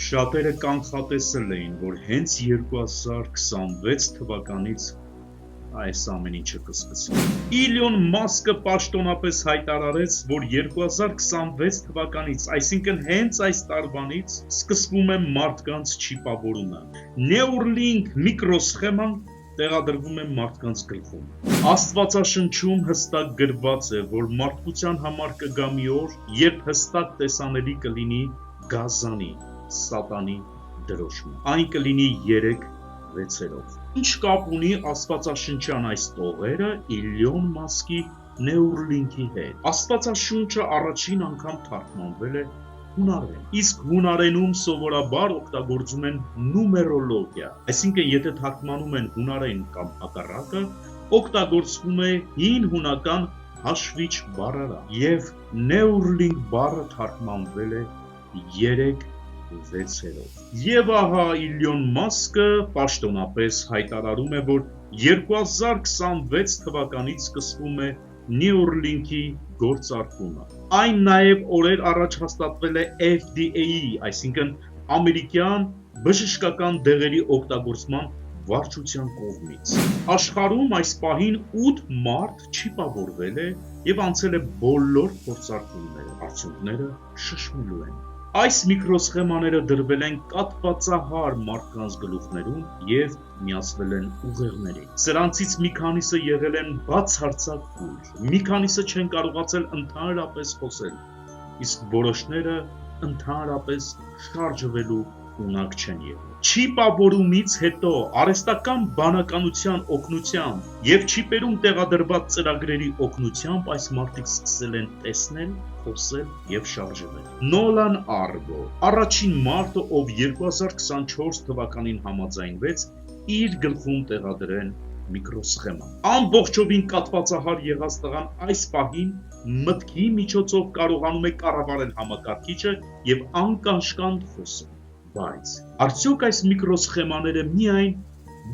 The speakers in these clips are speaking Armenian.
Շատերը կանխատեսել էին, որ հենց 2026 թվականից այս ամեն ինչը կսկսվի։ Իլոն Մասկը պաշտոնապես հայտարարեց, որ 2026 թվականից, այսինքն հենց այս տարվանից, սկսվում է մարդկանց չիպավորումը։ Neuralink միկրոսխեման տեղադրվում է մարդկանց գլխում։ Աստվածաշնչում հստակ գրված է, որ մարդկության համար կգա մի օր, երբ հստակ տեսանելի կլինի գազանի, սատանի դրոշմը։ Այն կլինի 3 վեցերով։ Ինչ կապ ունի աստվածաշնչյան այս տողերը Իլոն Մասկի Neuralink-ի հետ։ Աստվածաշունչը առաջին անգամ թարգմանվել է հունարեն։ Իսկ հունարենում սովորաբար օգտագործում են նումերոլոգիա։ Այսինքն, եթե թարգմանում են հունարեն կամ հակառակը, օգտագործվում է հին հունական հաշվիչ բառարա։ Եվ Neuralink բառը թարգմանվել է 3 վեցերով։ Եվ ահա Իլոն Մասկը պաշտոնապես հայտարարում է, որ 2026 թվականից սկսվում է Neuralink-ի գործարկումը։ Այն նաև օրեր առաջ հաստատվել է FDA-ի, այսինքն ամերիկյան բժշկական դեղերի օգտագործման վարչության կողմից։ Աշխարհում այս պահին 8 մարդ չիպավորվել է եւ անցել է բոլոր փորձարկումները։ Արդյունքները շշմելու են։ Այս միկրոսխեմաները դրվել են կաթվածահար մարդկանց գլուխներում եւ միացվել են ուղեղներին։ Սրանցից մի քանիսը եղել են բացարձակ կույր, մի քանիսը չեն կարողացել ընդհանրապես խոսել, իսկ որոշները ընդհանրապես շարժվելու ունակ չեն եղել։ Չիպավորումից հետո արհեստական բանականության օգնությամբ եւ չիպերում տեղադրված ծրագրերի օգնությամբ այս մարդիկ սկսել են տեսնել, խոսել եւ շարժվել։ Նոլան Արբո, առաջին մարդը, ով 2024 թվականին համաձայնվեց իր գլխում տեղադրեն միկրոսխեմա։ Ամբողջովին կաթվածահար եղած տղան այս պահին մտքի միջոցով կարողանում է կառավարել համակարգիչը եւ անկաշկանդ խոսել։ Բայց արդյոք այս միկրոսխեմաները միայն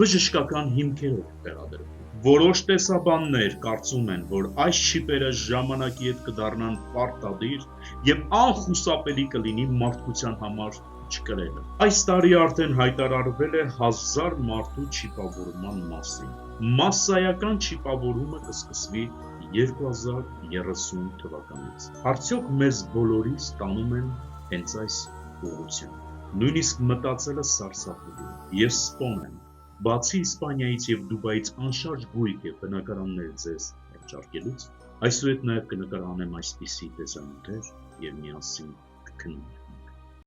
բժշկական հիմքերով տեղադրվում։ Որոշ տեսաբաններ կարծում են, որ այս չիպերը ժամանակի հետ կդառնան պարտադիր եւ անխուսափելի կլինի մարդկության համար չկրելը։ Այս տարի արդեն հայտարարվել է 1000 մարդու չիպավորման մասին։ Մասսայական չիպավորումը կսկսվի 2030 թվականից։ Արդյոք մեզ բոլորիս տանում են հենց այս ուղղությամբ։ Նույնիսկ մտածելը սարսափելի է։ Ես սպոն եմ։ Բացի Իսպանիայից եւ Դուբայից անշարժ գույք եւ բնակարաններ ձեզ հրճարկելուց, այսուհետ նաեւ կնկարանեմ այսպիսի տեսանյութեր եւ միասին կքննենք։